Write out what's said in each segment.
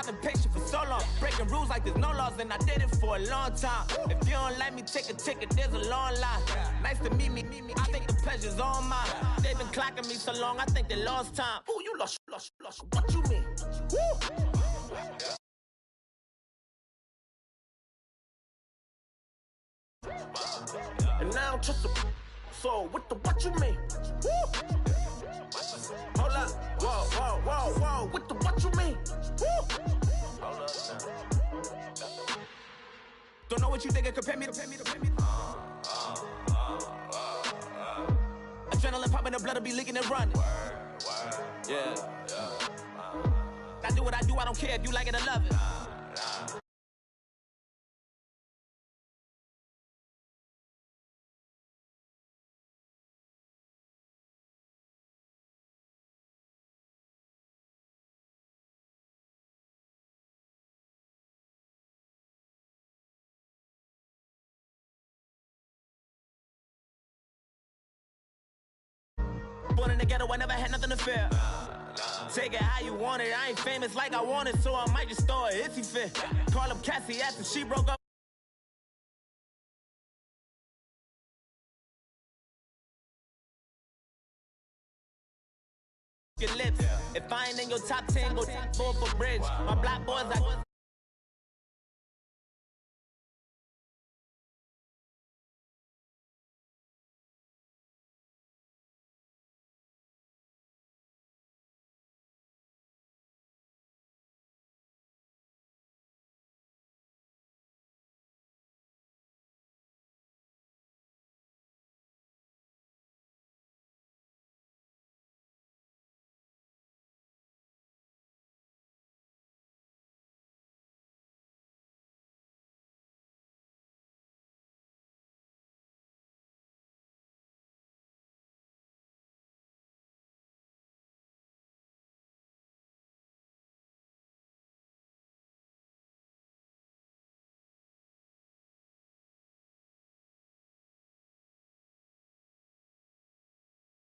I've been patient for so long, breaking rules like there's no laws, and I did it for a long time. If you don't like me, take a ticket, there's a long line. Nice to meet me, I think the pleasure's all mine. They've been clocking me so long, I think they lost time. Ooh, you lost, what you mean? Woo! And now I'm just a so what you mean? Woo! Hold up, whoa, what you mean? Woo! Hold up now. Don't know what you think it compare me to. Adrenaline popping, the blood'll be leaking and running. Yeah. I do what I do, I don't care if you like it or love it. Born in the ghetto, I never had nothing to fear. Take it how you want it, I ain't famous like I want it, so I might just throw a hissy fit. Call up Cassie after she broke up. Your lips. If I ain't in your top 10, go 4 for bridge. My black boys,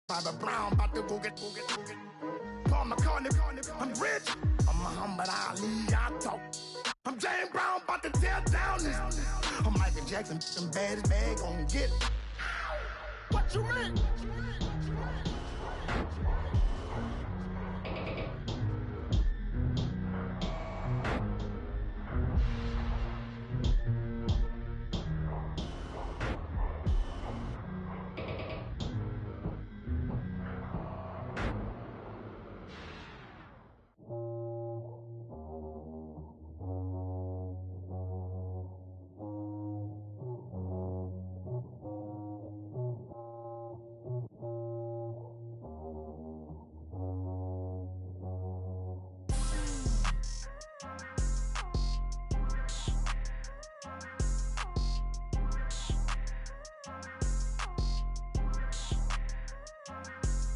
Bobby Brown about to go get. Paul McCartney, I'm rich. I'm Muhammad Ali, I talk. I'm James Brown about to tear down this. I'm Michael Jackson, some baddest bag gon' get it. What you mean?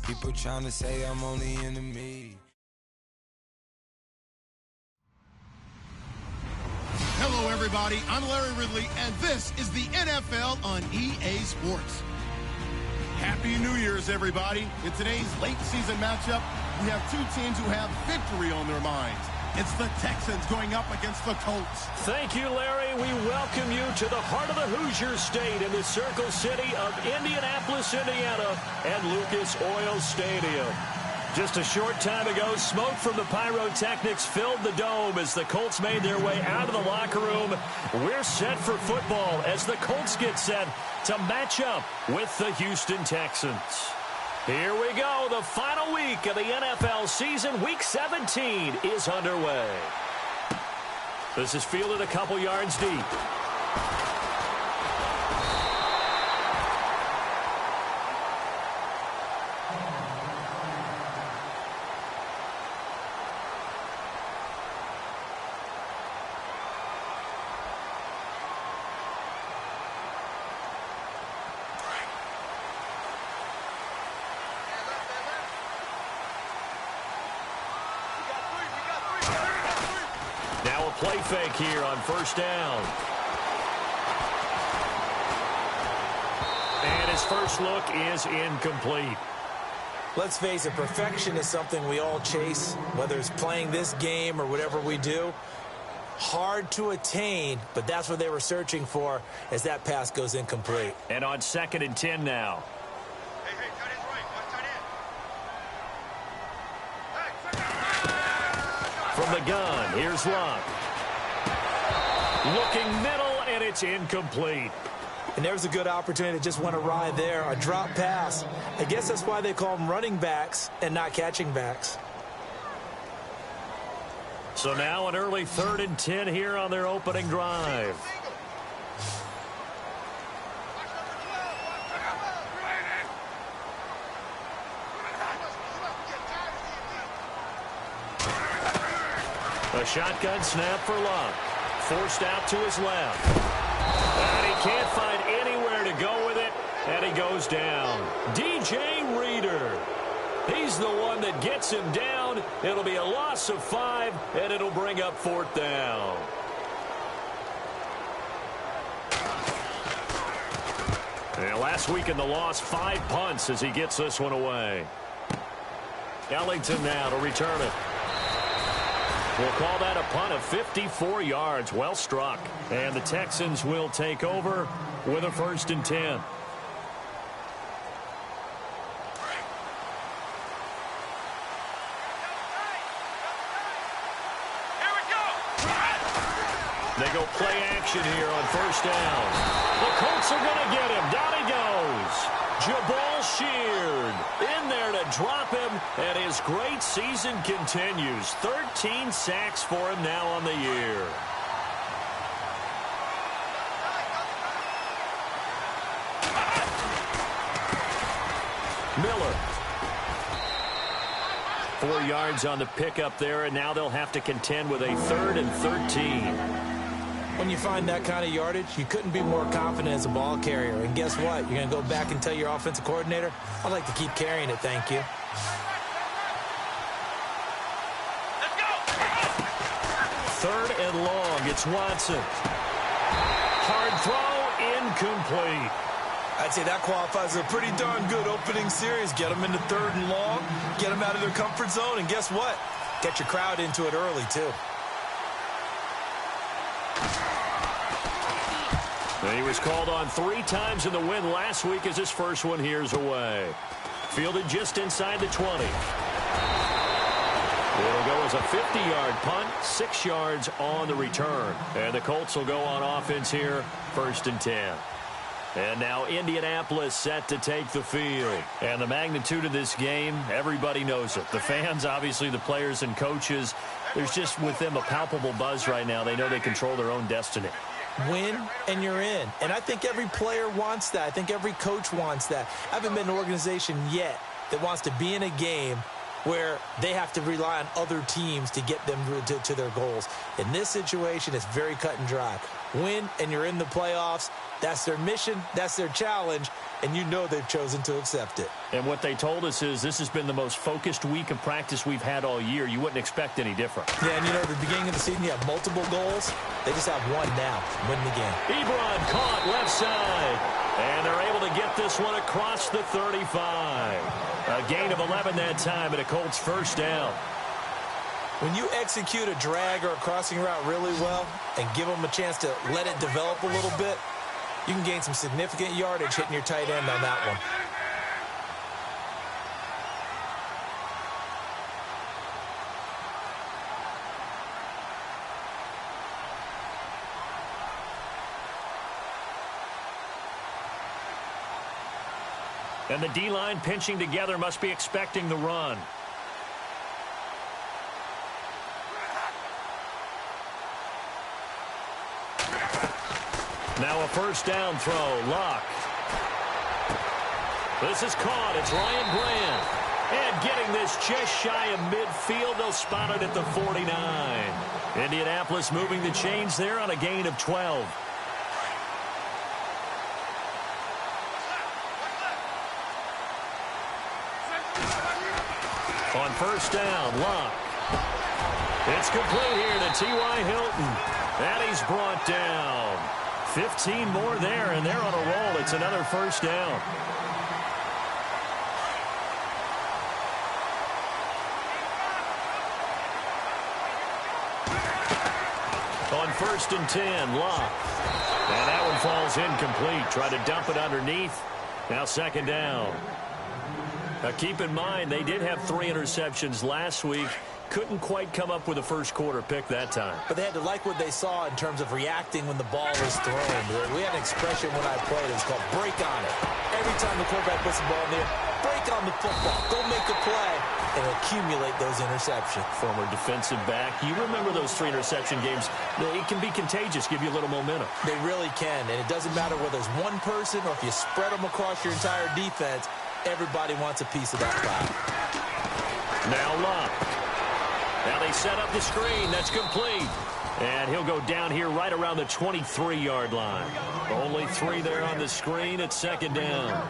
People trying to say I'm on the enemy. Hello, everybody. I'm Larry Ridley, and this is the NFL on EA Sports. Happy New Year's, everybody. In today's late season matchup, we have two teams who have victory on their minds. It's the Texans going up against the Colts. Thank you, Larry. We welcome you to the heart of the Hoosier State in the Circle City of Indianapolis, Indiana, and Lucas Oil Stadium. Just a short time ago, smoke from the pyrotechnics filled the dome as the Colts made their way out of the locker room. We're set for football as the Colts get set to match up with the Houston Texans. Here we go. The final week of the NFL season. Week 17 is underway. This is fielded a couple yards deep. Play fake here on first down. And his first look is incomplete. Let's face it, perfection is something we all chase, whether it's playing this game or whatever we do. Hard to attain, but that's what they were searching for as that pass goes incomplete. And on 2nd and 10 now. From the gun, here's Luck. Looking middle, and it's incomplete. And there's a good opportunity that just went awry there, a drop pass. I guess that's why they call them running backs and not catching backs. So now an early 3rd and 10 here on their opening drive. A shotgun snap for Luck. Forced out to his left. And he can't find anywhere to go with it, and he goes down. DJ Reader. He's the one that gets him down. It'll be a loss of 5, and it'll bring up 4th down. And last week in the loss, 5 punts as he gets this one away. Ellington now to return it. We'll call that a punt of 54 yards. Well struck. And the Texans will take over with a 1st and 10. They go play action here on 1st down. The Colts are going to get him. Down he goes. Jabal Sheard in there to drop him, and his great season continues. 13 sacks for him now on the year. Miller. 4 yards on the pickup there, and now they'll have to contend with a 3rd and 13. When you find that kind of yardage, you couldn't be more confident as a ball carrier. And guess what? You're going to go back and tell your offensive coordinator, I'd like to keep carrying it, thank you. Let's go! 3rd and long. It's Watson. Hard throw, incomplete. I'd say that qualifies as a pretty darn good opening series. Get them into 3rd and long, get them out of their comfort zone, and guess what? Get your crowd into it early, too. He was called on 3 times in the win last week as his first one here's away. Fielded just inside the 20. It'll go as a 50-yard punt, 6 yards on the return. And the Colts will go on offense here, 1st and 10. And now Indianapolis set to take the field. And the magnitude of this game, everybody knows it. The fans, obviously the players and coaches, there's just with them a palpable buzz right now. They know they control their own destiny. Win and you're in. And I think every player wants that. I think every coach wants that. I haven't been an organization yet that wants to be in a game where they have to rely on other teams to get them to their goals. In this situation, it's very cut and dry. Win and you're in the playoffs. That's their mission. That's their challenge. And you know they've chosen to accept it. And what they told us is this has been the most focused week of practice we've had all year. You wouldn't expect any different. Yeah, and you know, at the beginning of the season, you have multiple goals. They just have one now, win the game. Ebron caught left side. And they're able to get this one across the 35. A gain of 11 that time, and a Colts 1st down. When you execute a drag or a crossing route really well and give them a chance to let it develop a little bit, you can gain some significant yardage hitting your tight end on that one. And the D-line pinching together must be expecting the run. Now a 1st down throw. Luck. This is caught. It's Ryan Grant. And getting this just shy of midfield. They'll spot it at the 49. Indianapolis moving the chains there on a gain of 12. On 1st down, Luck. It's complete here to T.Y. Hilton. And he's brought down. 15 more there, and they're on a roll. It's another 1st down. 1st and 10. Love. And that one falls incomplete. Try to dump it underneath. Now 2nd down. Now keep in mind, they did have 3 interceptions last week. Couldn't quite come up with a first quarter pick that time. But they had to like what they saw in terms of reacting when the ball was thrown. We had an expression when I played. It was called break on it. Every time the quarterback puts the ball in there, break on the football. Go make a play and accumulate those interceptions. Former defensive back. You remember those 3 interception games. It can be contagious, give you a little momentum. They really can, and it doesn't matter whether it's one person or if you spread them across your entire defense. Everybody wants a piece of that pie. Now Love. Now they set up the screen. That's complete. And he'll go down here right around the 23-yard line. Only 3 there on the screen at 2nd down.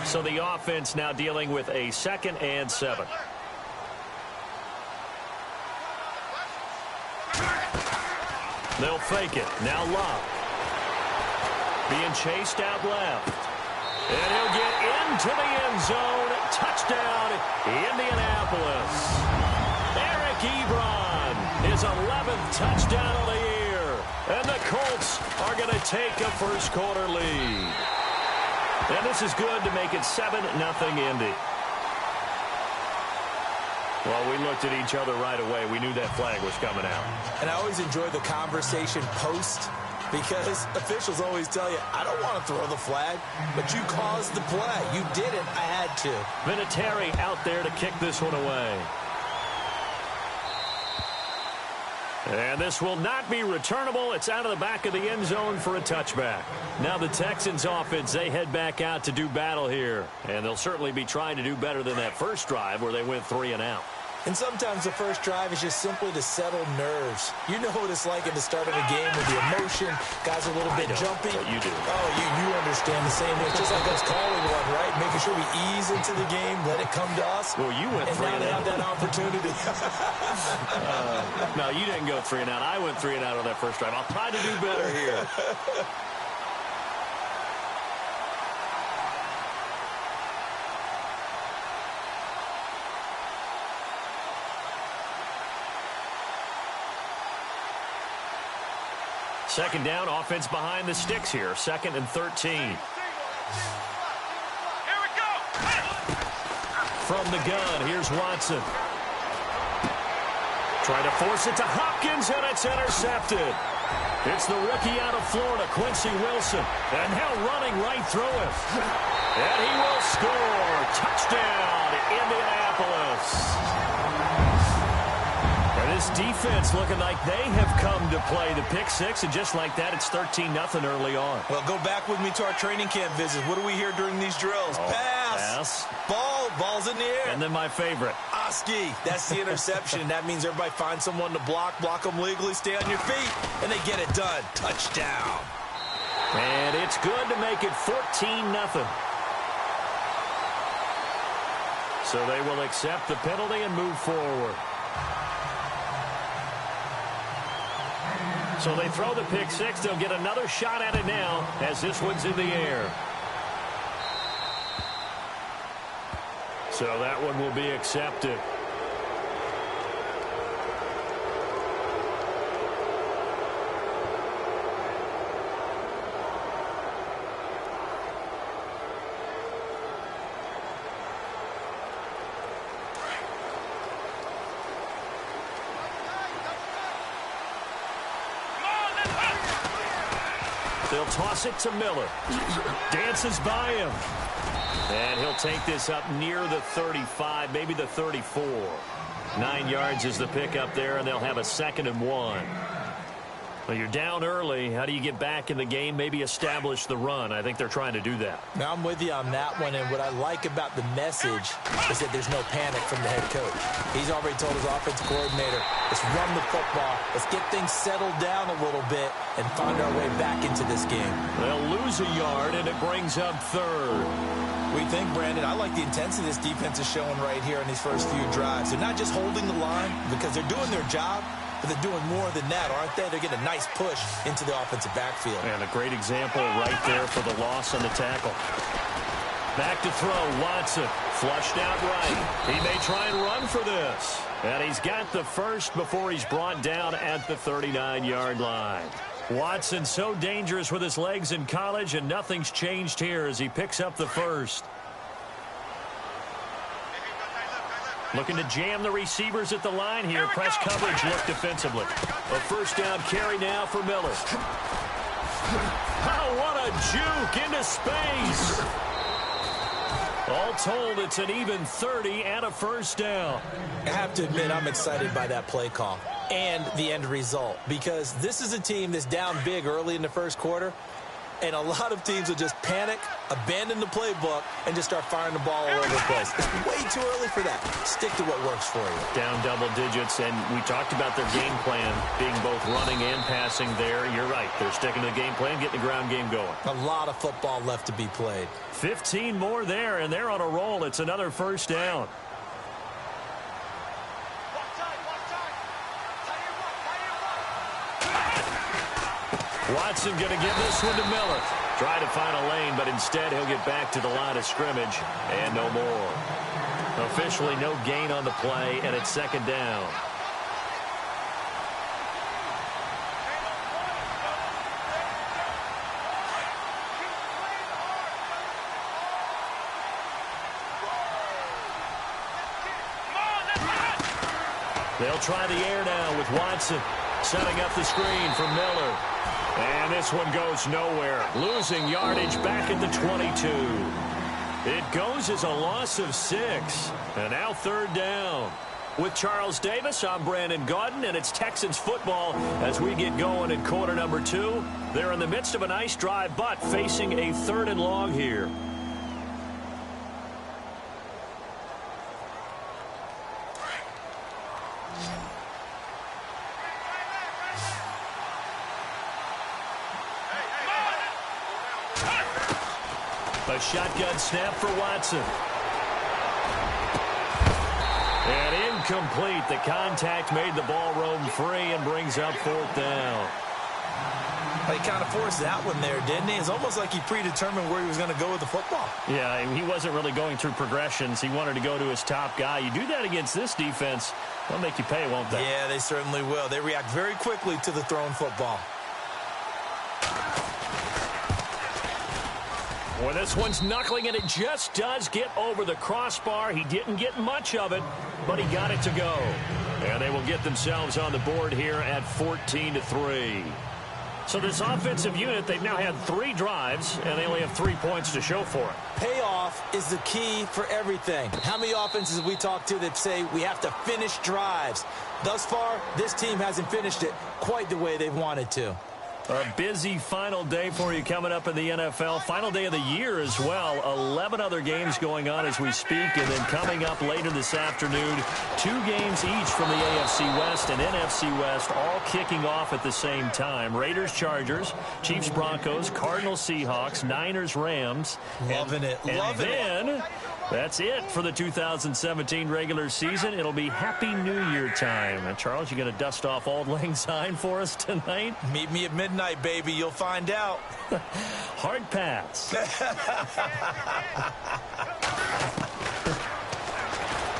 So the offense now dealing with a 2nd and 7. They'll fake it. Now Love. Being chased out left. And he'll get into the end zone. Touchdown, Indianapolis. Ebron, his 11th touchdown of the year. And the Colts are going to take a first quarter lead. And this is good to make it 7-0 Indy. Well, we looked at each other right away. We knew that flag was coming out. And I always enjoy the conversation post because officials always tell you, I don't want to throw the flag, but you caused the play. You did it. I had to. Vinatieri out there to kick this one away. And this will not be returnable. It's out of the back of the end zone for a touchback. Now the Texans offense, they head back out to do battle here. And they'll certainly be trying to do better than that first drive where they went 3 and out. And sometimes the first drive is just simply to settle nerves. You know what it's like at the start of a game with the emotion. Guys are a little bit jumpy. But you do. Oh, you understand the same. It's just like us calling one, right? Making sure we ease into the game, let it come to us. Well, you went 3 and out. And now they have that opportunity. No, you didn't go 3 and out. I went 3 and out on that first drive. I'll try to do better here. Second down, offense behind the sticks here. 2nd and 13. Here we go. From the gun, here's Watson. Trying to force it to Hopkins, and it's intercepted. It's the rookie out of Florida, Quincy Wilson. And now running right through him. And he will score. Touchdown, Indianapolis. And this defense looking like they have come to play the pick six, and just like that, it's 13-0 early on. Well, go back with me to our training camp visits. What do we hear during these drills? Pass. Ball's in the air. And then my favorite. Oski. That's the interception. That means everybody finds someone to block them legally, stay on your feet, and they get it done. Touchdown. And it's good to make it 14-0. So they will accept the penalty and move forward. So they throw the pick six. They'll get another shot at it now as this one's in the air. So that one will be accepted. They'll toss it to Miller. Dances by him. And he'll take this up near the 35, maybe the 34. 9 yards is the pickup there, and they'll have a 2nd and 1. Well, you're down early. How do you get back in the game? Maybe establish the run. I think they're trying to do that. Now, I'm with you on that one, and what I like about the message is that there's no panic from the head coach. He's already told his offensive coordinator, let's run the football, let's get things settled down a little bit and find our way back into this game. They'll lose a yard, and it brings up 3rd. We think, Brandon, I like the intensity this defense is showing right here in these first few drives. They're not just holding the line because they're doing their job, but they're doing more than that, aren't they? They're getting a nice push into the offensive backfield. And a great example right there for the loss on the tackle. Back to throw, Watson. Flushed out right. He may try and run for this. And he's got the first before he's brought down at the 39-yard line. Watson so dangerous with his legs in college, and nothing's changed here as he picks up the first. Looking to jam the receivers at the line here. Press coverage look defensively. A first down carry now for Miller. Oh, what a juke into space. All told, it's an even 30 and a first down. I have to admit, I'm excited by that play call and the end result, because this is a team that's down big early in the first quarter, and a lot of teams will just panic, abandon the playbook, and just start firing the ball all over the place. It's way too early for that. Stick to what works for you. Down double digits, and we talked about their game plan being both running and passing there. You're right. They're sticking to the game plan, getting the ground game going. A lot of football left to be played. 15 more there, and they're on a roll. It's another first down. Watson going to give this one to Miller. Try to find a lane, but instead he'll get back to the line of scrimmage, and no more. Officially no gain on the play, and it's second down. They'll try the air now with Watson setting up the screen for Miller. And this one goes nowhere. Losing yardage back at the 22. It goes as a loss of 6. And now third down. With Charles Davis, I'm Brandon Gaudin, and it's Texans football as we get going in quarter number 2. They're in the midst of a nice drive, but facing a third and long here. A shotgun snap for Watson. And incomplete. The contact made the ball roam free and brings up fourth down. He kind of forced that one there, didn't he? It's almost like he predetermined where he was going to go with the football. Yeah, he wasn't really going through progressions. He wanted to go to his top guy. You do that against this defense, they'll make you pay, won't they? Yeah, they certainly will. They react very quickly to the thrown football. Well, this one's knuckling, and it just does get over the crossbar. He didn't get much of it, but he got it to go. And they will get themselves on the board here at 14-3. So this offensive unit, they've now had 3 drives, and they only have 3 points to show for it. Payoff is the key for everything. How many offenses have we talked to that say we have to finish drives? Thus far, this team hasn't finished it quite the way they've wanted to. A busy final day for you coming up in the NFL. Final day of the year as well. 11 other games going on as we speak. And then coming up later this afternoon, 2 games each from the AFC West and NFC West, all kicking off at the same time. Raiders, Chargers, Chiefs, Broncos, Cardinals, Seahawks, Niners, Rams. Loving it. Loving it. That's it for the 2017 regular season. It'll be Happy New Year time. And Charles, you going to dust off Auld Lang Syne for us tonight? Meet me at midnight, baby. You'll find out. Hard pass.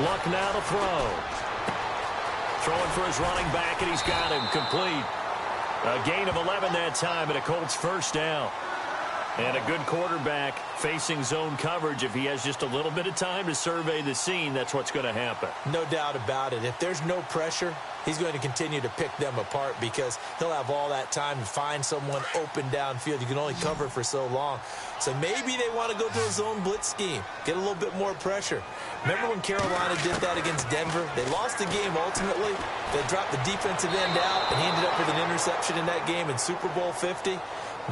Luck now to throw. Throwing for his running back, and he's got him complete. A gain of 11 that time, and a Colts first down. And a good quarterback facing zone coverage. If he has just a little bit of time to survey the scene, that's what's going to happen. No doubt about it. If there's no pressure, he's going to continue to pick them apart because he'll have all that time to find someone open downfield. You can only cover for so long. So maybe they want to go to a zone blitz scheme, get a little bit more pressure. Remember when Carolina did that against Denver? They lost the game ultimately. They dropped the defensive end out, and he ended up with an interception in that game in Super Bowl 50.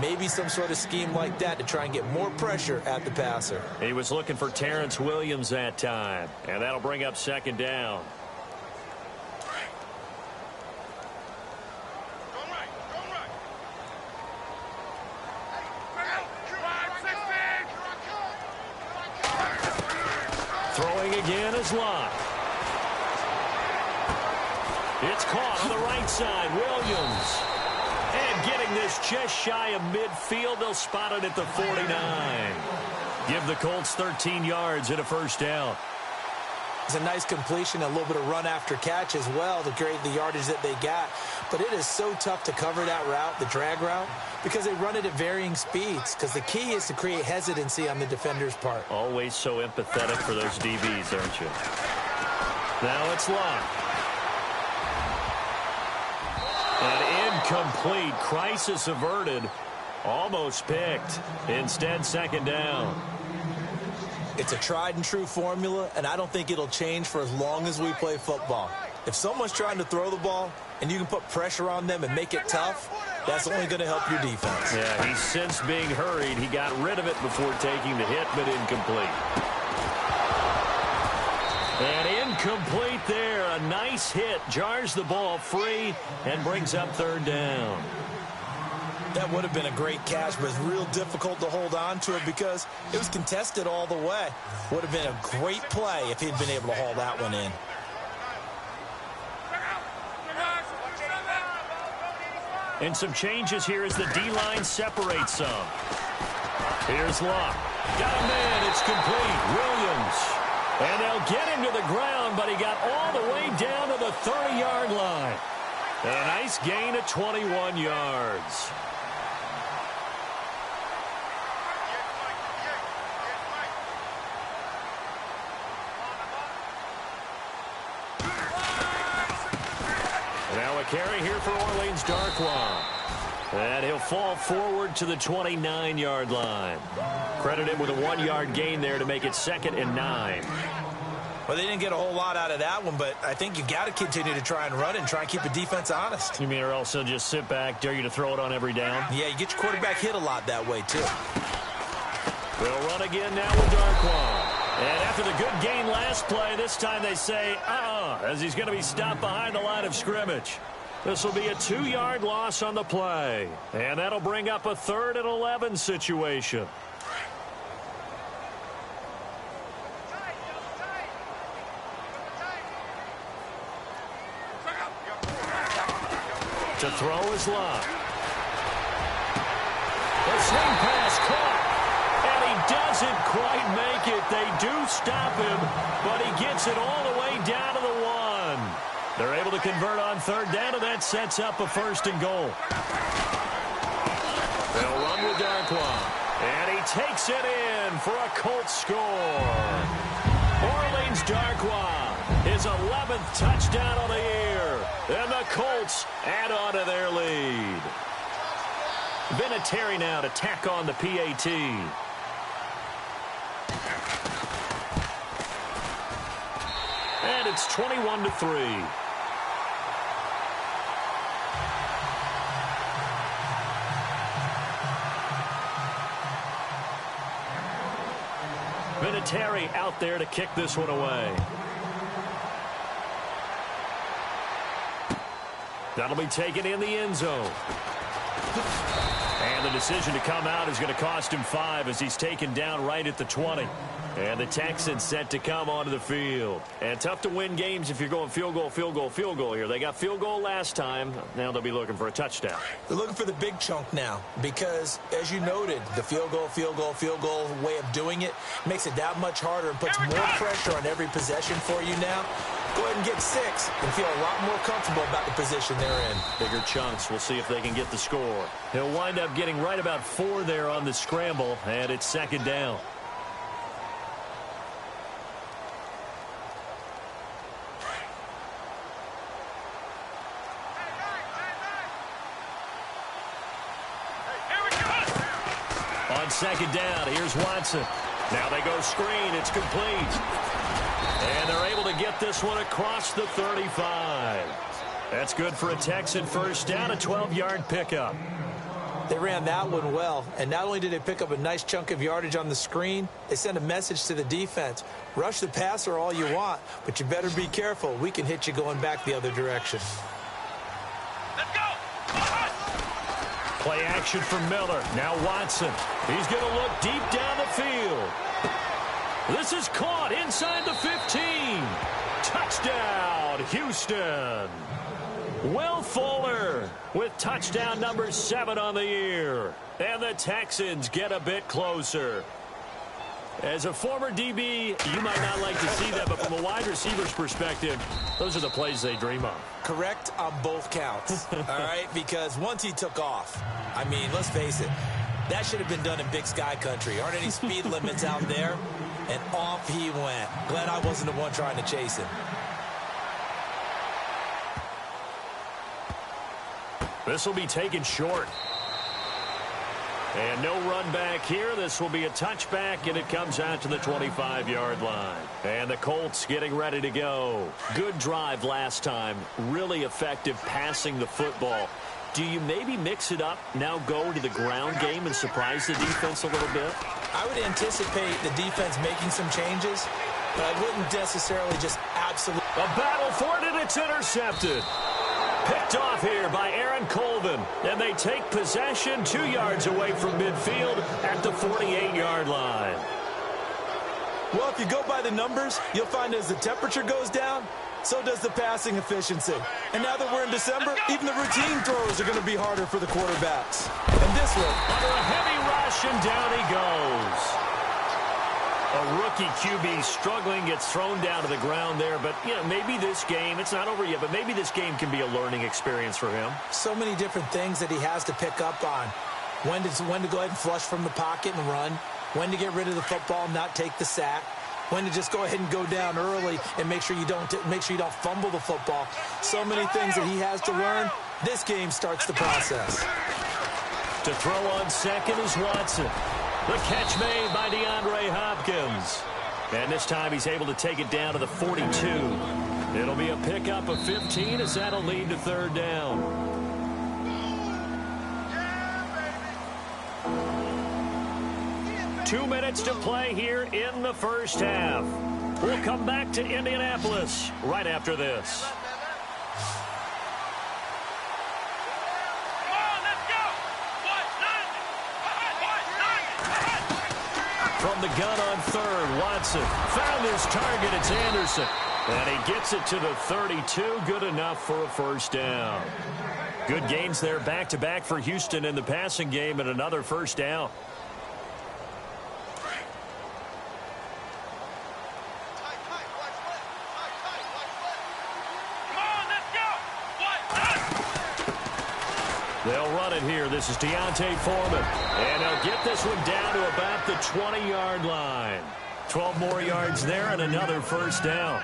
Maybe some sort of scheme like that to try and get more pressure at the passer. He was looking for Terrence Williams that time, and that'll bring up second down. Throwing again is Locke. It's caught on the right side. Williams. And getting this just shy of midfield. They'll spot it at the 49. give the Colts 13 yards and a first down. It's a nice completion, a little bit of run after catch as well to create the yardage that they got. But it is so tough to cover that route, the drag route, because they run it at varying speeds. Because the key is to create hesitancy on the defender's part. Always so empathetic for those DBs, aren't you? Now it's locked. An incomplete, crisis averted, almost picked. Instead, second down. It's a tried-and-true formula, and I don't think it'll change for as long as we play football. If someone's trying to throw the ball and you can put pressure on them and make it tough, that's only going to help your defense. Yeah, he's since being hurried. He got rid of it before taking the hit, but incomplete. And incomplete there. A nice hit. Jars the ball free and brings up third down. That would have been a great catch, but it's real difficult to hold on to it because it was contested all the way. Would have been a great play if he'd been able to haul that one in. And some changes here as the D-line separates some. Here's Locke. Got a man. It's complete. Williams. And they'll get him to the ground, but he got all the way down to the 30-yard line. A nice gain of 21 yards. Now a carry here for Orleans Darkwa. And he'll fall forward to the 29-yard line. Credit him with a 1-yard gain there to make it 2nd and 9. Well, they didn't get a whole lot out of that one, but I think you got to continue to try and run it and try and keep the defense honest. You mean or else they'll just sit back, dare you to throw it on every down? Yeah, you get your quarterback hit a lot that way, too. They'll run again now with Darkwa. And after the good gain last play, this time they say, as he's going to be stopped behind the line of scrimmage. This will be a 2-yard loss on the play. And that'll bring up a 3rd and 11 situation. To throw is Locke. The swing pass caught. And he doesn't quite make it. They do stop him, but he gets it all the way down to the 1. They're able to convert on 3rd down, and that sets up a 1st and goal. They'll run with Darkwa. And he takes it in for a Colts score. Orleans Darkwa, his 11th touchdown of the year. And the Colts add on to their lead. Vinatieri now to tack on the PAT. And it's 21-3. Vinatieri out there to kick this one away. That'll be taken in the end zone. And the decision to come out is going to cost him 5 as he's taken down right at the 20. And the Texans set to come onto the field. And tough to win games if you're going field goal, field goal, field goal here. They got field goal last time. Now they'll be looking for a touchdown. They're looking for the big chunk now because, as you noted, the field goal way of doing it makes it that much harder and puts more pressure on every possession for you now. Go ahead and get 6 and feel a lot more comfortable about the position they're in. Bigger chunks. We'll see if they can get the score. He'll wind up getting right about 4 there on the scramble, and it's 2nd down. On 2nd down, here's Watson. Now they go screen. It's complete. And they're able to get this one across the 35. That's good for a Texan first down, a 12-yard pickup. They ran that one well, and not only did they pick up a nice chunk of yardage on the screen, they sent a message to the defense. Rush the passer all you want, but you better be careful. We can hit you going back the other direction. Let's go! Play action for Miller. Now Watson. He's going to look deep down the field. This is caught inside the 15. Touchdown, Houston. Will Fuller with touchdown number 7 on the year. And the Texans get a bit closer. As a former DB, you might not like to see that, but from a wide receiver's perspective, those are the plays they dream of. Correct on both counts, all right? Because once he took off, I mean, let's face it, that should have been done in Big Sky Country. Aren't any speed limits out there? And off he went. Glad I wasn't the one trying to chase him. This will be taken short. And no run back here. This will be a touchback, and it comes out to the 25-yard line. And the Colts getting ready to go. Good drive last time. Really effective passing the football. Do you maybe mix it up, now go to the ground game and surprise the defense a little bit? I would anticipate the defense making some changes, but I wouldn't necessarily just absolutely. A battle for it, and it's intercepted. Picked off here by Aaron Colvin. And they take possession 2 yards away from midfield at the 48-yard line. Well, if you go by the numbers, you'll find as the temperature goes down, so does the passing efficiency. And now that we're in December, even the routine throws are going to be harder for the quarterbacks. And this one, under a heavy rush, and down he goes. A rookie QB struggling, gets thrown down to the ground there. But, you know, maybe this game, it's not over yet, but maybe this game can be a learning experience for him. So many different things that he has to pick up on. When to go ahead and flush from the pocket and run. When to get rid of the football and not take the sack. When to just go ahead and go down early and make sure you don't fumble the football. So many things that he has to learn. This game starts the process. To throw on second is Watson. The catch made by DeAndre Hopkins. And this time he's able to take it down to the 42. It'll be a pickup of 15 as that'll lead to third down. Yeah, 2 minutes to play here in the first half. We'll come back to Indianapolis right after this. From the gun on third, Watson found his target. It's Anderson. And he gets it to the 32. Good enough for a first down. Good gains there back-to-back for Houston in the passing game and another first down. They'll run it here. This is Deontay Foreman. And they'll get this one down to about the 20-yard line. 12 more yards there and another first down.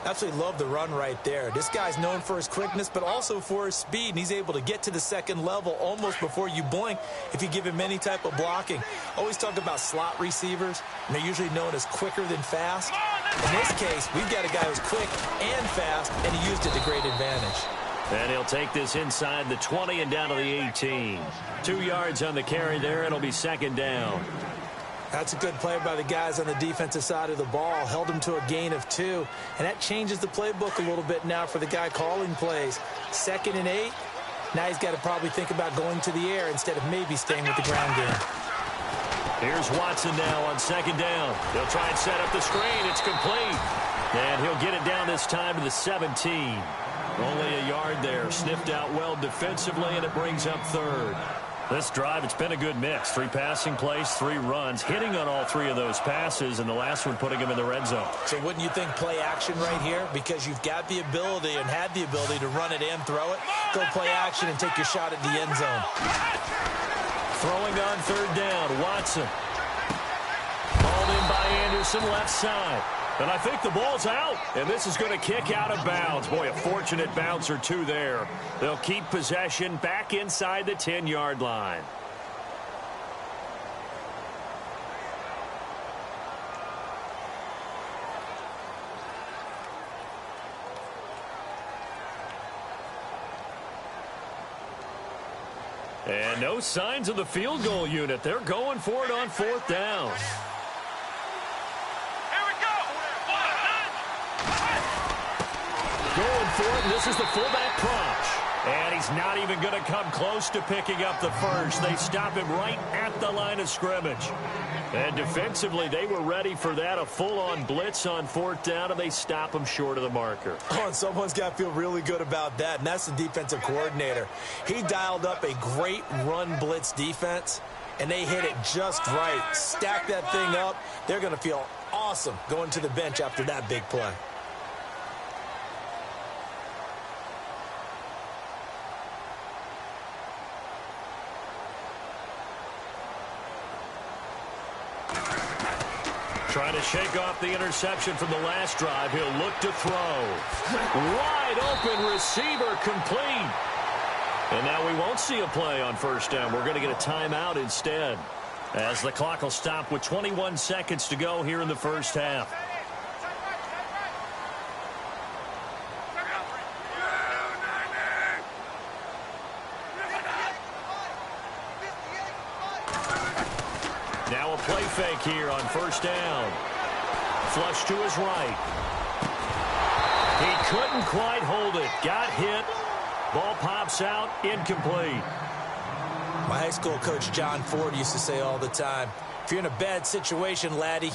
Absolutely love the run right there. This guy's known for his quickness, but also for his speed. And he's able to get to the second level almost before you blink if you give him any type of blocking. Always talk about slot receivers, and they're usually known as quicker than fast. In this case, we've got a guy who's quick and fast, and he used it to great advantage. And he'll take this inside the 20 and down to the 18. 2 yards on the carry there. It'll be second down. That's a good play by the guys on the defensive side of the ball. Held him to a gain of 2. And that changes the playbook a little bit now for the guy calling plays. 2nd and 8. Now he's got to probably think about going to the air instead of maybe staying with the ground game. Here's Watson now on second down. He'll try and set up the screen. It's complete. And he'll get it down this time to the 17. Only a yard there. Sniffed out well defensively, and it brings up third. This drive, it's been a good mix. 3 passing plays, 3 runs, hitting on all 3 of those passes, and the last one putting him in the red zone. So wouldn't you think play action right here? Because you've got the ability and had the ability to run it and throw it. Go play action and take your shot at the end zone. Throwing on third down, Watson. Hauled in by Anderson, left side. And I think the ball's out, and this is going to kick out of bounds. Boy, a fortunate bounce or 2 there. They'll keep possession back inside the 10-yard line. And no signs of the field goal unit. They're going for it on 4th down. Going for it, and this is the fullback crunch. And he's not even going to come close to picking up the first. They stop him right at the line of scrimmage. And defensively, they were ready for that, a full-on blitz on 4th down, and they stop him short of the marker. Oh, and someone's got to feel really good about that, and that's the defensive coordinator. He dialed up a great run blitz defense, and they hit it just right. Stack that thing up. They're going to feel awesome going to the bench after that big play. Trying to shake off the interception from the last drive. He'll look to throw. Wide open receiver, complete. And now we won't see a play on first down. We're going to get a timeout instead, as the clock will stop with 21 seconds to go here in the first half. Now a play fake here on first down. Flush to his right. He couldn't quite hold it. Got hit. Ball pops out, incomplete. My high school coach, John Ford, used to say all the time, if you're in a bad situation, laddie,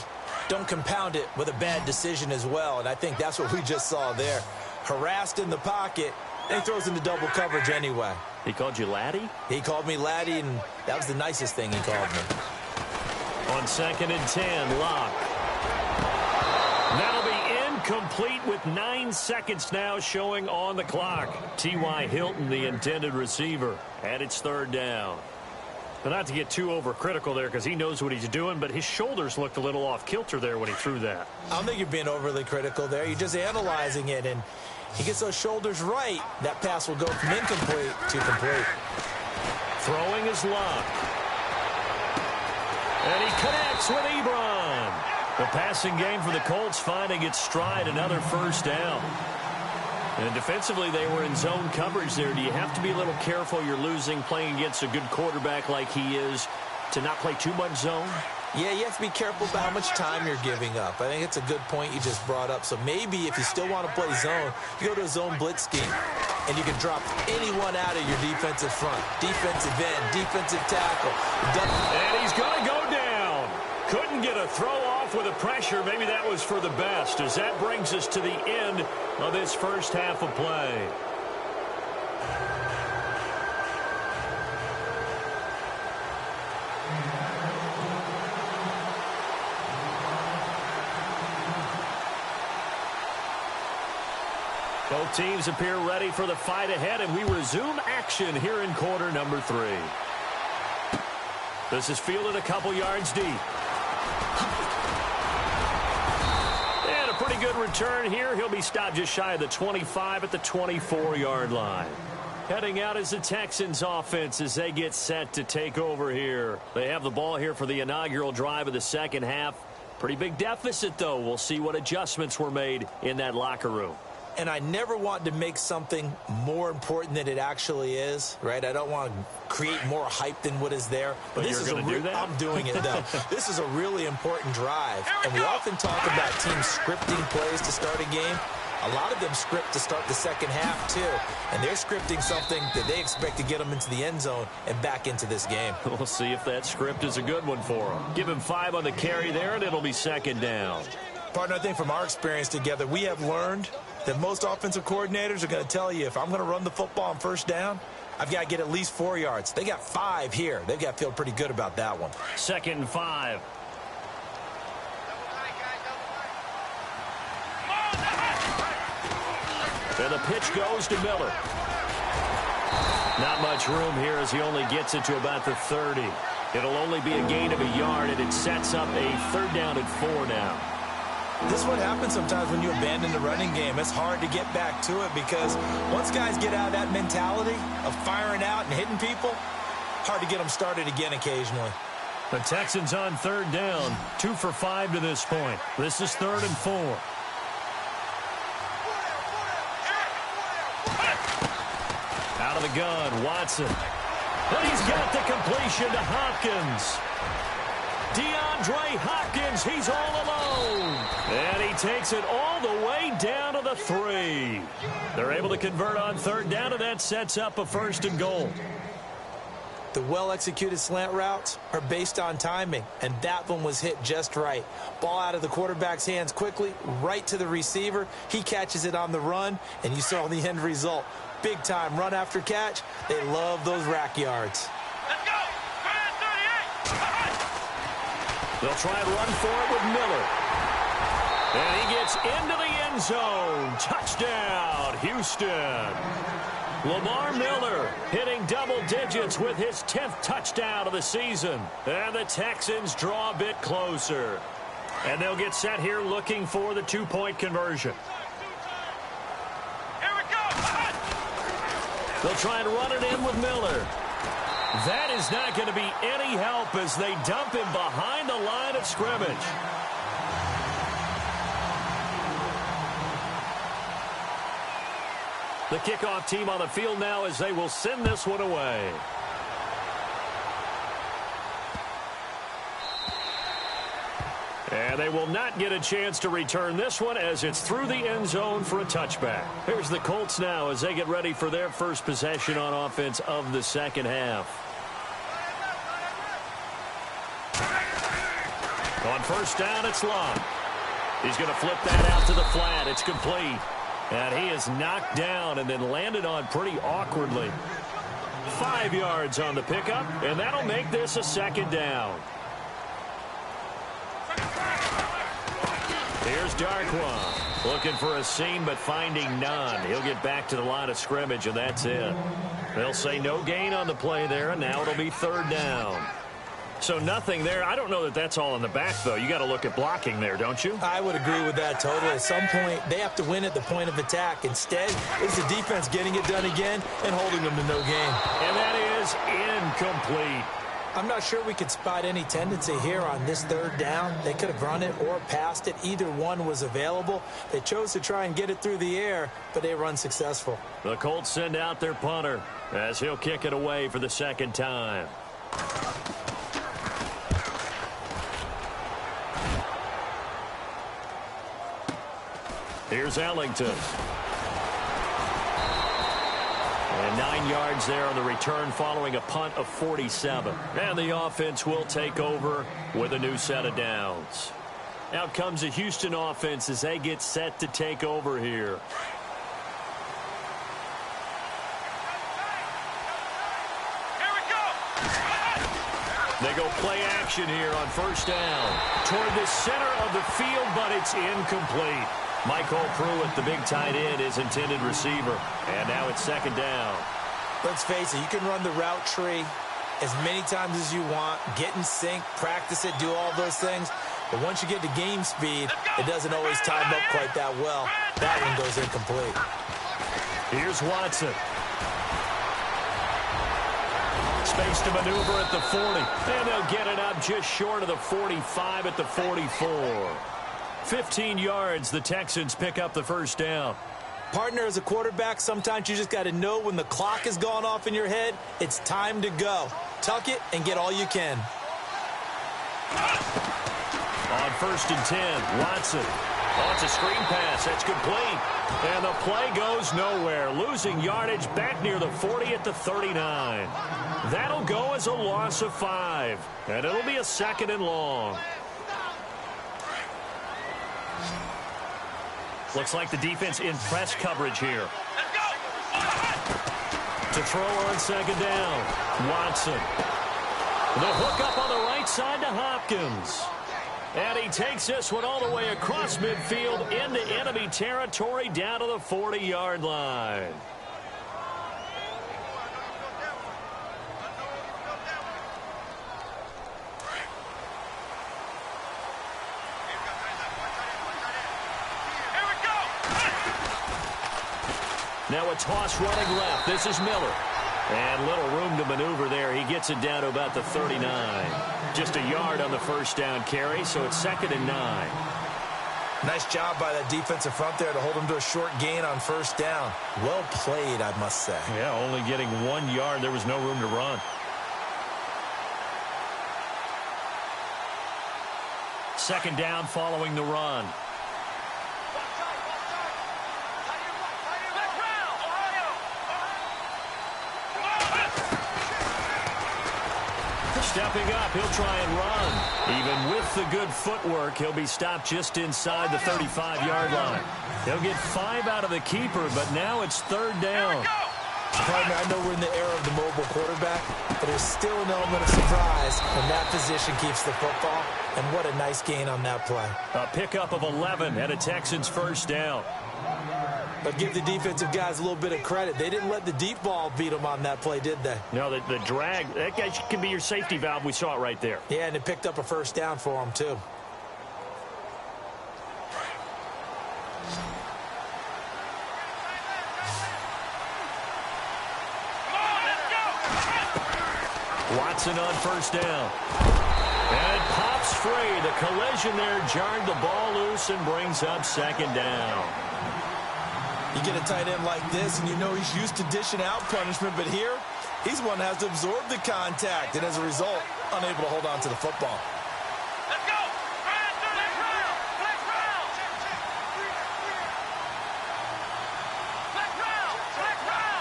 don't compound it with a bad decision as well. And I think that's what we just saw there. Harassed in the pocket, and he throws into double coverage anyway. He called you laddie? He called me laddie, and that was the nicest thing he called me. On 2nd and 10, Locke. That'll be incomplete with 9 seconds now showing on the clock. T.Y. Hilton, the intended receiver, and it's third down. But not to get too overcritical there because he knows what he's doing, but his shoulders looked a little off kilter there when he threw that. I don't think you're being overly critical there. You're just analyzing it, and he gets those shoulders right. That pass will go from incomplete to complete. Throwing is Locke. And he connects with Ebron. The passing game for the Colts finding its stride, another first down. And defensively, they were in zone coverage there. Do you have to be a little careful? You're losing, playing against a good quarterback like he is, to not play too much zone? Yeah, you have to be careful about how much time you're giving up. I think it's a good point you just brought up. So maybe if you still want to play zone, you go to a zone blitz scheme, and you can drop anyone out of your defensive front. Defensive end, defensive tackle. And he's going to go down. Couldn't get a throw off with the pressure. Maybe that was for the best, as that brings us to the end of this first half of play. Both teams appear ready for the fight ahead, and we resume action here in quarter number 3. This is fielded a couple yards deep. And a pretty good return here. He'll be stopped just shy of the 25 at the 24-yard line. Heading out is the Texans offense as they get set to take over here. They have the ball here for the inaugural drive of the second half. Pretty big deficit, though. We'll see what adjustments were made in that locker room. And I never want to make something more important than it actually is, right? I don't want to create more hype than what is there. But this you're going to do that? I'm doing it, though. This is a really important drive. And we often talk about teams scripting plays to start a game. A lot of them script to start the second half, too. And they're scripting something that they expect to get them into the end zone and back into this game. We'll see if that script is a good one for them. Give him 5 on the carry there, and it'll be second down. Partner, I think from our experience together, we have learned that most offensive coordinators are going to tell you, if I'm going to run the football on first down, I've got to get at least 4 yards. They got 5 here. They've got to feel pretty good about that one. 2nd and 5. And the pitch goes to Miller. Not much room here as he only gets it to about the 30. It'll only be a gain of a yard, and it sets up a 3rd down and 4 now. This is what happens sometimes when you abandon the running game. It's hard to get back to it because once guys get out of that mentality of firing out and hitting people, hard to get them started again occasionally. The Texans on 3rd down, 2 for 5 to this point. This is 3rd and 4. Out of the gun, Watson. And he's got the completion to Hopkins. DeAndre Hopkins, he's all alone. And he takes it all the way down to the 3. They're able to convert on 3rd down, and that sets up a 1st and goal. The well-executed slant routes are based on timing, and that one was hit just right. Ball out of the quarterback's hands quickly, right to the receiver. He catches it on the run, and you saw the end result. Big-time run after catch. They love those rack yards. Let's go. They'll try and run for it with Miller. And he gets into the end zone. Touchdown, Houston. Lamar Miller hitting double digits with his 10th touchdown of the season. And the Texans draw a bit closer. And they'll get set here looking for the two-point conversion. Here we go. They'll try and run it in with Miller. That is not going to be any help as they dump him behind the line of scrimmage. The kickoff team on the field now as they will send this one away. And they will not get a chance to return this one as it's through the end zone for a touchback. Here's the Colts now as they get ready for their first possession on offense of the second half. On first down, it's Locke. He's going to flip that out to the flat. It's complete. And he is knocked down and then landed on pretty awkwardly. 5 yards on the pickup, and that'll make this a second down. Here's Darkwa, looking for a seam but finding none. He'll get back to the line of scrimmage, and that's it. They'll say no gain on the play there, and now it'll be third down. So nothing there. I don't know that that's all in the back, though. You got to look at blocking there, don't you? I would agree with that totally. At some point, they have to win at the point of attack. Instead, it's the defense getting it done again and holding them to no gain. And that is incomplete. I'm not sure we could spot any tendency here on this third down. They could have run it or passed it. Either one was available. They chose to try and get it through the air, but they were unsuccessful. The Colts send out their punter as he'll kick it away for the second time. Here's Ellington. And 9 yards there on the return following a punt of 47. And the offense will take over with a new set of downs. Out comes the Houston offense as they get set to take over here. They go play action here on first down. Toward the center of the field, but it's incomplete. Michael Pruitt, the big tight end, is intended receiver. And now it's second down. Let's face it, you can run the route tree as many times as you want, get in sync, practice it, do all those things. But once you get to game speed, it doesn't always time up quite that well. That one goes incomplete. Here's Watson. Space to maneuver at the 40. And they'll get it up just short of the 45 at the 44. 15 yards, the Texans pick up the first down. Partner, as a quarterback, sometimes you just got to know when the clock has gone off in your head, it's time to go. Tuck it and get all you can. On first and 10, Watson. Oh, it's a screen pass. That's complete. And the play goes nowhere. Losing yardage back near the 40 at the 39. That'll go as a loss of 5. And it'll be a second and long. Looks like the defense in press coverage here. To throw on second down, Watson. The hook up on the right side to Hopkins. And he takes this one all the way across midfield into enemy territory down to the 40-yard line. Now a toss running left. This is Miller. And little room to maneuver there. He gets it down to about the 39. Just a yard on the first down carry, so it's second and 9. Nice job by that defensive front there to hold him to a short gain on first down. Well played, I must say. Yeah, only getting 1 yard. There was no room to run. Second down following the run. Stepping up, he'll try and run. Even with the good footwork, he'll be stopped just inside the 35-yard line. He'll get 5 out of the keeper, but now it's third down. Partner, I know we're in the era of the mobile quarterback, but there's still an element of surprise when that position keeps the football, and what a nice gain on that play. A pickup of 11 and a Texans first down. But give the defensive guys a little bit of credit. They didn't let the deep ball beat them on that play, did they? No, the drag, that guy can be your safety valve. We saw it right there. Yeah, and it picked up a first down for them, too. Watson on first down. And it pops free. The collision there jarred the ball loose and brings up second down. You get a tight end like this, and you know he's used to dishing out punishment, but here, he's one that has to absorb the contact, and as a result, unable to hold on to the football. Let's go! Flex round! Flex round! Flex round! Flex round!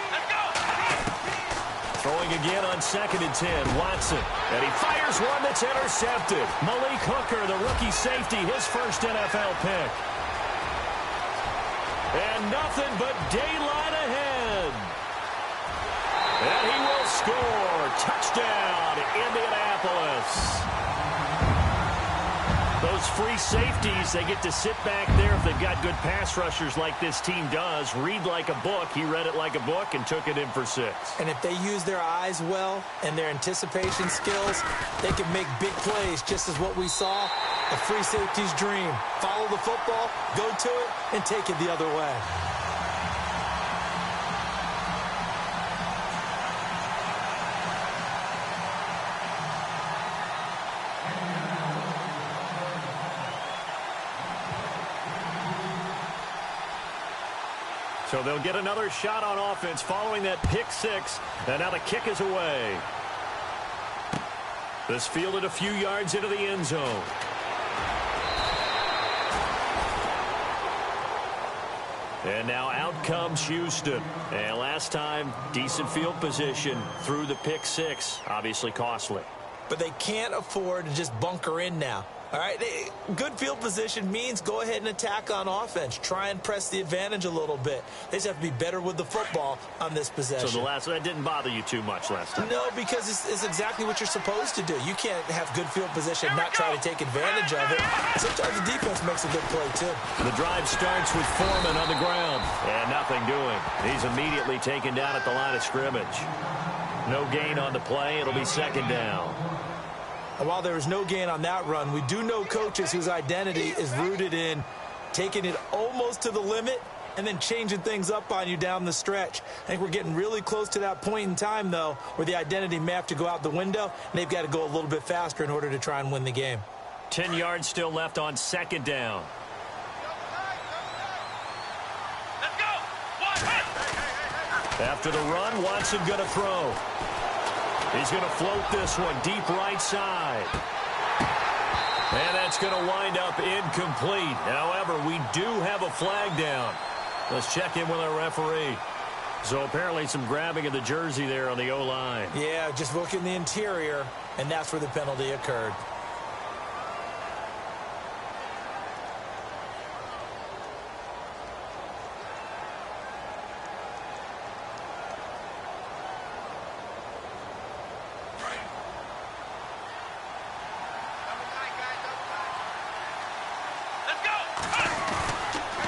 Let's go! Throwing again on 2nd and 10. Watson. And he fires one that's intercepted. Malik Hooker, the rookie safety, his first NFL pick. And nothing but daylight ahead. And he will score. Touchdown, Indianapolis. Those free safeties, they get to sit back there if they've got good pass rushers like this team does. Read like a book. He read it like a book and took it in for 6. And if they use their eyes well and their anticipation skills, they can make big plays, just as what we saw. A free safety's dream. Follow the football, go to it, and take it the other way. So they'll get another shot on offense following that pick 6. And now the kick is away. This fielded a few yards into the end zone. And now out comes Houston. And last time, decent field position through the pick 6. Obviously costly. But they can't afford to just bunker in now. All right, good field position means go ahead and attack on offense. Try and press the advantage a little bit. They just have to be better with the football on this possession. So that didn't bother you too much last time? No, because it's exactly what you're supposed to do. You can't have good field position and not try to take advantage of it. Sometimes the defense makes a good play, too. The drive starts with Foreman on the ground. And nothing doing. He's immediately taken down at the line of scrimmage. No gain on the play. It'll be 2nd down. And while there was no gain on that run, we do know coaches whose identity is rooted in taking it almost to the limit and then changing things up on you down the stretch. I think we're getting really close to that point in time, though, where the identity may have to go out the window, and they've got to go a little bit faster in order to try and win the game. 10 yards still left on 2nd down. Let's go! After the run, Watson going to throw. He's going to float this one deep right side. And that's going to wind up incomplete. However, we do have a flag down. Let's check in with our referee. So apparently some grabbing of the jersey there on the O-line. Yeah, just look in the interior, and that's where the penalty occurred.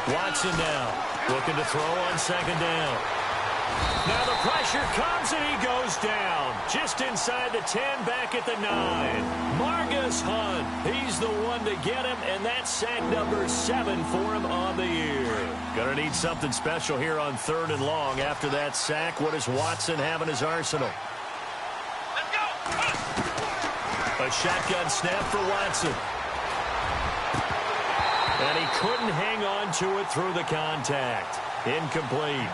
Watson now looking to throw on 2nd down. Now the pressure comes and he goes down. Just inside the 10, back at the 9. Margus Hunt, he's the one to get him, and that's sack number 7 for him on the year. Gonna need something special here on 3rd and long after that sack. What does Watson have in his arsenal? Let's go! A shotgun snap for Watson. And he couldn't hang on to it through the contact. Incomplete.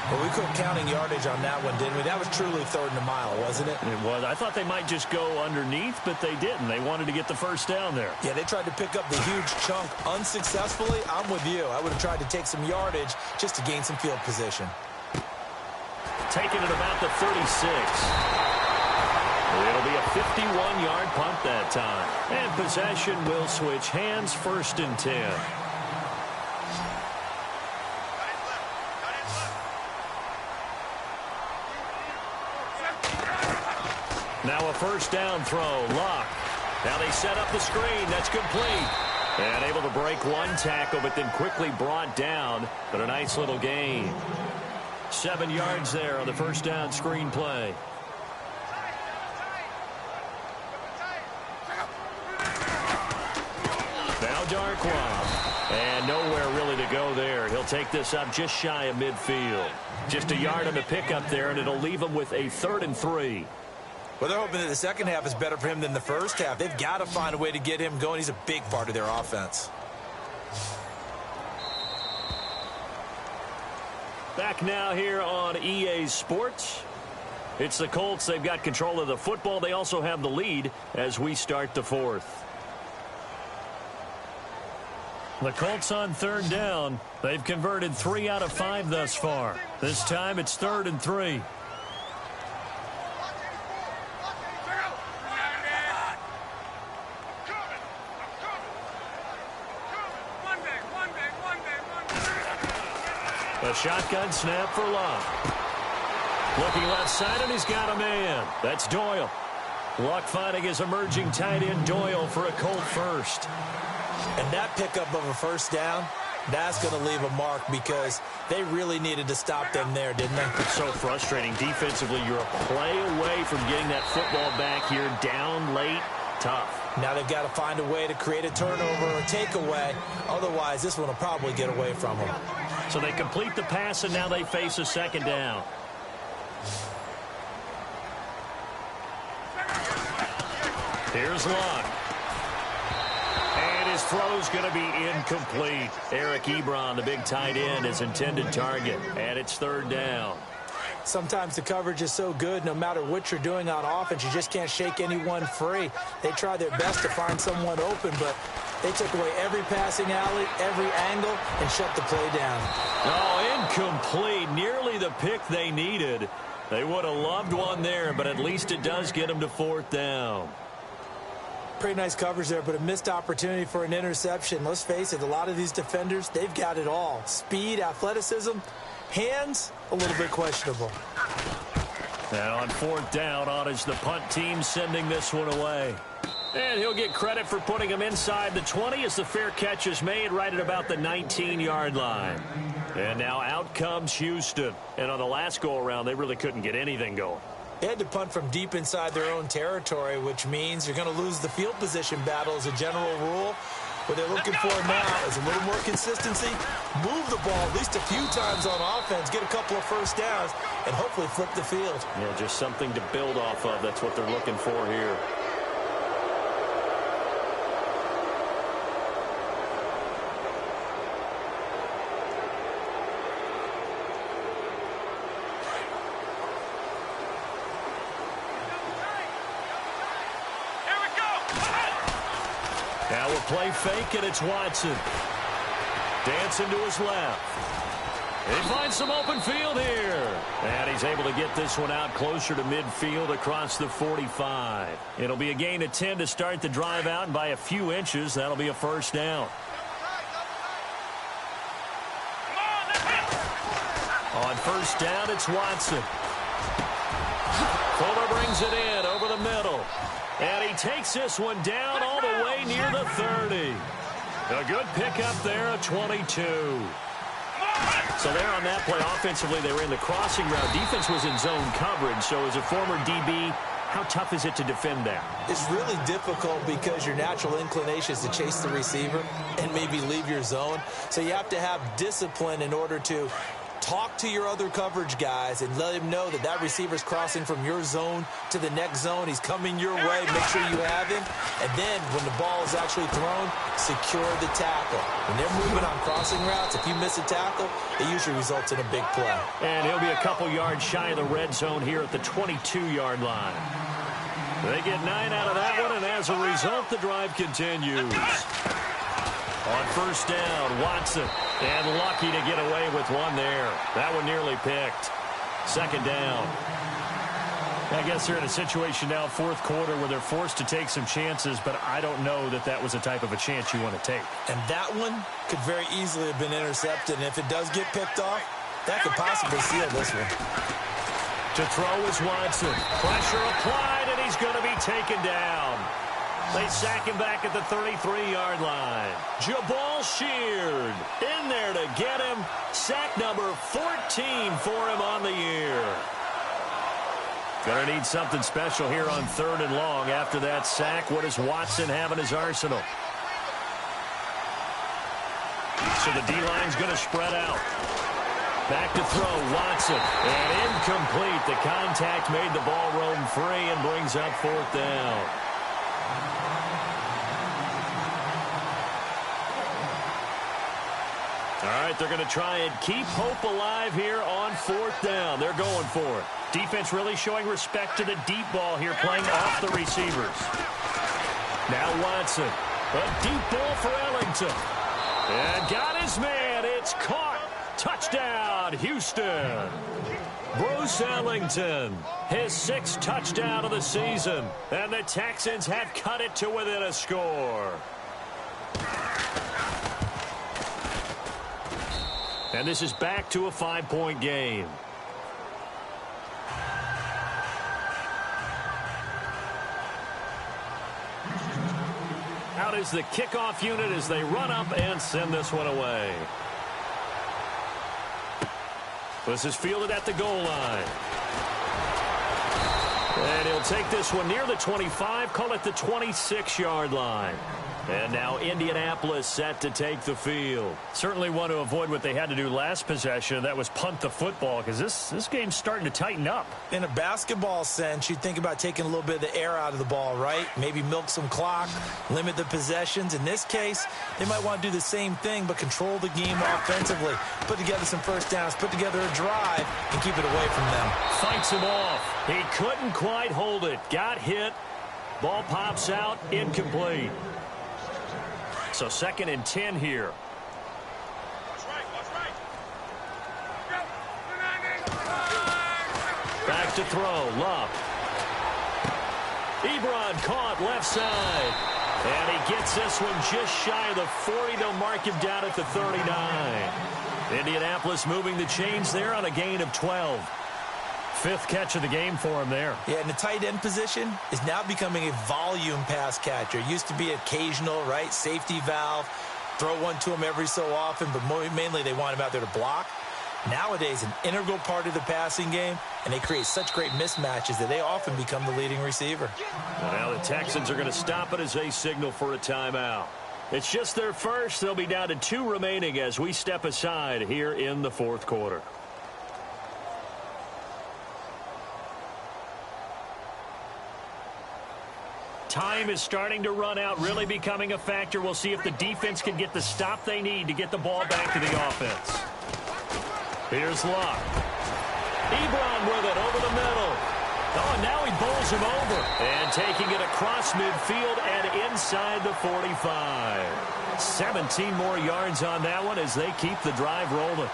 Well, we quit counting yardage on that one, didn't we? That was truly 3rd and a mile, wasn't it? It was. I thought they might just go underneath, but they didn't. They wanted to get the first down there. Yeah, they tried to pick up the huge chunk unsuccessfully. I'm with you. I would have tried to take some yardage just to gain some field position. Taking it about the 36. It'll be a 51-yard punt that time. And possession will switch hands, 1st and 10. Now a first down throw. Luck. Now they set up the screen. That's complete. And able to break one tackle, but then quickly brought down. But a nice little gain. 7 yards there on the first down screen play. Now Darkwa. And nowhere really to go there. He'll take this up just shy of midfield. Just a yard on the pickup there, and it'll leave him with a 3rd and 3. Well, they're hoping that the second half is better for him than the first half. They've got to find a way to get him going. He's a big part of their offense. Back now here on EA Sports. It's the Colts. They've got control of the football. They also have the lead as we start the 4th. The Colts on 3rd down. They've converted 3 out of 5 thus far. This time it's 3rd and 3. A shotgun snap for Luck. Looking left side, and he's got a man. That's Doyle. Luck finding his emerging tight end Doyle for a Colt first. And that pickup of a first down, that's going to leave a mark because they really needed to stop them there, didn't they? It's so frustrating. Defensively, you're a play away from getting that football back here. Down late, tough. Now they've got to find a way to create a turnover or takeaway. Otherwise, this one will probably get away from them. So they complete the pass, and now they face a 2nd down. Here's Luck. And his throw's going to be incomplete. Eric Ebron, the big tight end, his intended target. And it's 3rd down. Sometimes the coverage is so good, no matter what you're doing on offense, you just can't shake anyone free. They try their best to find someone open, but they took away every passing alley, every angle, and shut the play down. Oh, incomplete. Nearly the pick they needed. They would have loved one there, but at least it does get them to 4th down. Pretty nice coverage there, but a missed opportunity for an interception. Let's face it, a lot of these defenders, they've got it all. Speed, athleticism, hands, a little bit questionable. And on 4th down, on is the punt team sending this one away. And he'll get credit for putting him inside the 20 as the fair catch is made right at about the 19-yard line. And now out comes Houston. And on the last go-around, they really couldn't get anything going. They had to punt from deep inside their own territory, which means you're going to lose the field position battle as a general rule. What they're looking for now is a little more consistency, move the ball at least a few times on offense, get a couple of first downs, and hopefully flip the field. Yeah, just something to build off of. That's what they're looking for here. Now a play fake, and it's Watson. Dancing to his left. He finds some open field here. And he's able to get this one out closer to midfield across the 45. It'll be a gain of 10 to start the drive out, and by a few inches, that'll be a first down. On first down, it's Watson. Fuller brings it in over the middle. And he takes this one down all the way near the 30. A good pickup there, a 22. So there on that play, offensively, they were in the crossing route. Defense was in zone coverage. So as a former DB, how tough is it to defend that? It's really difficult because your natural inclination is to chase the receiver and maybe leave your zone. So you have to have discipline in order to talk to your other coverage guys and let him know that that receiver's crossing from your zone to the next zone. He's coming your way. Make sure you have him. And then when the ball is actually thrown, secure the tackle. When they're moving on crossing routes, if you miss a tackle, it usually results in a big play. And he'll be a couple yards shy of the red zone here at the 22-yard line. They get 9 out of that one, and as a result, the drive continues. On first down, Watson. And lucky to get away with one there. That one nearly picked. Second down. I guess they're in a situation now, fourth quarter, where they're forced to take some chances, but I don't know that that was the type of a chance you want to take. And that one could very easily have been intercepted. And if it does get picked off, that could possibly seal this one. To throw is Watson. Pressure applied, and he's going to be taken down. They sack him back at the 33-yard line. Jabal Sheard in there to get him. Sack number 14 for him on the year. Going to need something special here on 3rd and long. After that sack, what does Watson have in his arsenal? So the D-line's going to spread out. Back to throw, Watson. And incomplete. The contact made the ball roam free and brings up 4th down. All right, they're going to try and keep hope alive here on 4th down. They're going for it. Defense really showing respect to the deep ball here, playing off the receivers. Now Watson. A deep ball for Ellington. And got his man. It's caught. Touchdown, Houston. Bruce Ellington, his 6th touchdown of the season. And the Texans have cut it to within a score. And this is back to a 5-point game. Out is the kickoff unit as they run up and send this one away. This is fielded at the goal line. And he'll take this one near the 25, call it the 26-yard line. And now Indianapolis set to take the field. Certainly want to avoid what they had to do last possession. That was punt the football, because this game's starting to tighten up. In a basketball sense, you think about taking a little bit of the air out of the ball, right? Maybe milk some clock, limit the possessions. In this case, they might want to do the same thing, but control the game offensively. Put together some first downs, put together a drive, and keep it away from them. Fights him off. He couldn't quite hold it. Got hit. Ball pops out. Incomplete. So 2nd and 10 here. Back to throw. Love. Ebron caught left side. And he gets this one just shy of the 40. They'll mark him down at the 39. Indianapolis moving the chains there on a gain of 12. 5th catch of the game for him there. Yeah, and the tight end position is now becoming a volume pass catcher. It used to be occasional, right? Safety valve. Throw one to him every so often, but mainly they want him out there to block. Nowadays, an integral part of the passing game, and they create such great mismatches that they often become the leading receiver. Well, now the Texans are going to stop it as they signal for a timeout. It's just their first. They'll be down to 2 remaining as we step aside here in the 4th quarter. Time is starting to run out, really becoming a factor. We'll see if the defense can get the stop they need to get the ball back to the offense. Here's Luck. Ebron with it over the middle. Oh, and now he bowls him over. And taking it across midfield and inside the 45. 17 more yards on that one as they keep the drive rolling.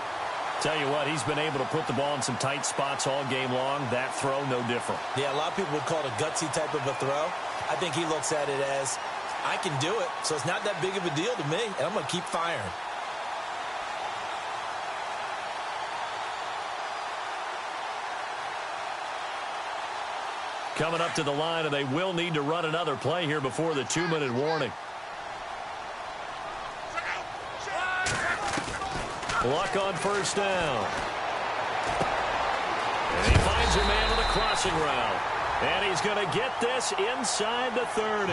Tell you what, he's been able to put the ball in some tight spots all game long. That throw, no different. Yeah, a lot of people would call it a gutsy type of a throw. I think he looks at it as, I can do it, so it's not that big of a deal to me, and I'm going to keep firing. Coming up to the line, and they will need to run another play here before the 2-minute warning. Luck on first down. And he finds a man with a crossing route. And he's going to get this inside the 30.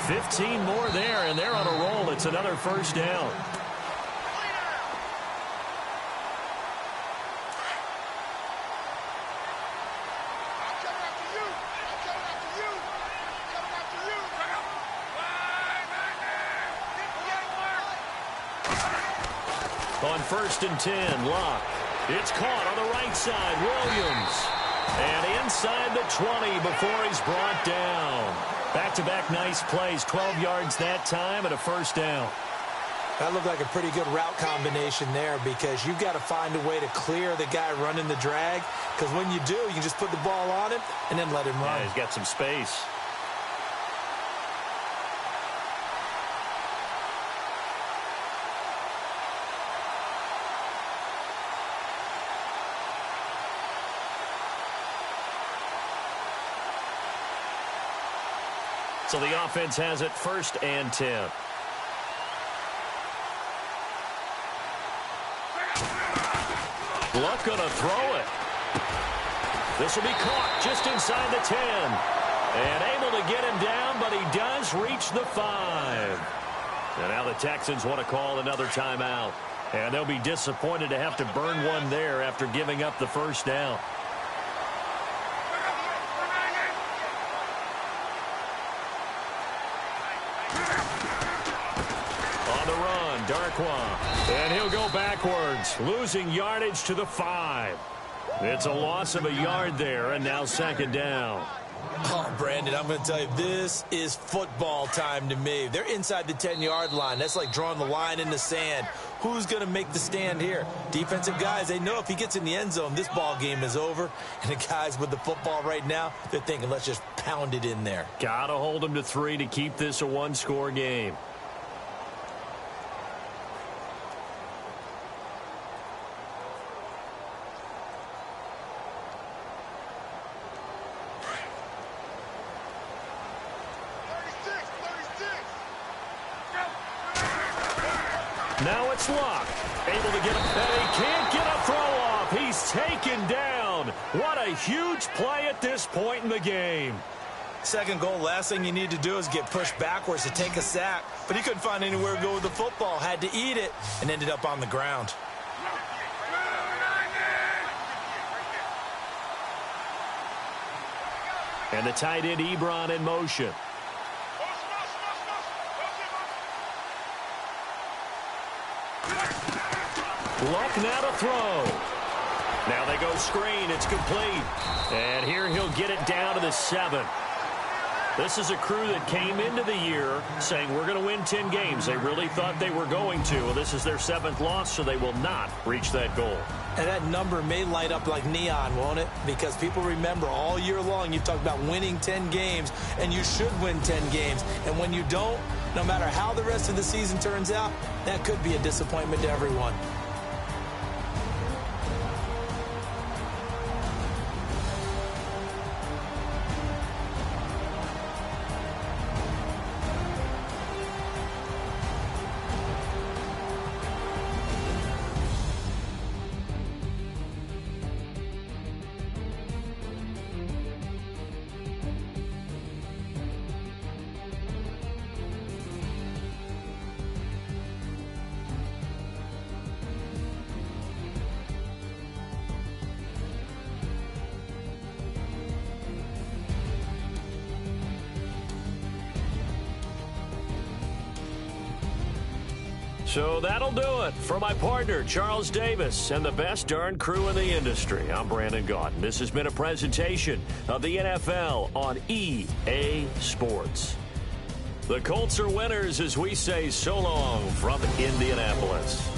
15 more there, and they're on a roll. It's another first down. On 1st and 10, Locke. It's caught on the right side. Williams. And inside the 20 before he's brought down. Back-to-back nice plays. 12 yards that time and a first down. That looked like a pretty good route combination there because you've got to find a way to clear the guy running the drag. Because when you do, you can just put the ball on him and then let him run. Yeah, he's got some space. So the offense has it 1st and 10. Luck going to throw it. This will be caught just inside the 10. And able to get him down, but he does reach the 5. And now the Texans want to call another timeout. And they'll be disappointed to have to burn one there after giving up the 1st down. On the run, Darkwa. And he'll go backwards, losing yardage to the 5. It's a loss of a yard there, and now 2nd down. Oh, Brandon, I'm going to tell you, this is football time to me. They're inside the 10-yard line. That's like drawing the line in the sand. Who's going to make the stand here? Defensive guys, they know if he gets in the end zone, this ball game is over. And the guys with the football right now, they're thinking, let's just pound it in there. Got to hold them to 3 to keep this a one-score game. Now it's Luck. Able to get him. And he can't get a throw off. He's taken down. What a huge play at this point in the game. 2nd goal, last thing you need to do is get pushed backwards to take a sack. But he couldn't find anywhere to go with the football. Had to eat it and ended up on the ground. And the tight end Ebron in motion. Luck now to throw. Now they go screen. It's complete. And here he'll get it down to the 7. This is a crew that came into the year saying we're going to win 10 games. They really thought they were going to. Well, this is their 7th loss, so they will not reach that goal. And that number may light up like neon, won't it? Because people remember all year long you've talked about winning 10 games, and you should win 10 games. And when you don't, no matter how the rest of the season turns out, that could be a disappointment to everyone. So that'll do it for my partner, Charles Davis, and the best darn crew in the industry. I'm Brandon Gaudin. This has been a presentation of the NFL on EA Sports. The Colts are winners as we say so long from Indianapolis.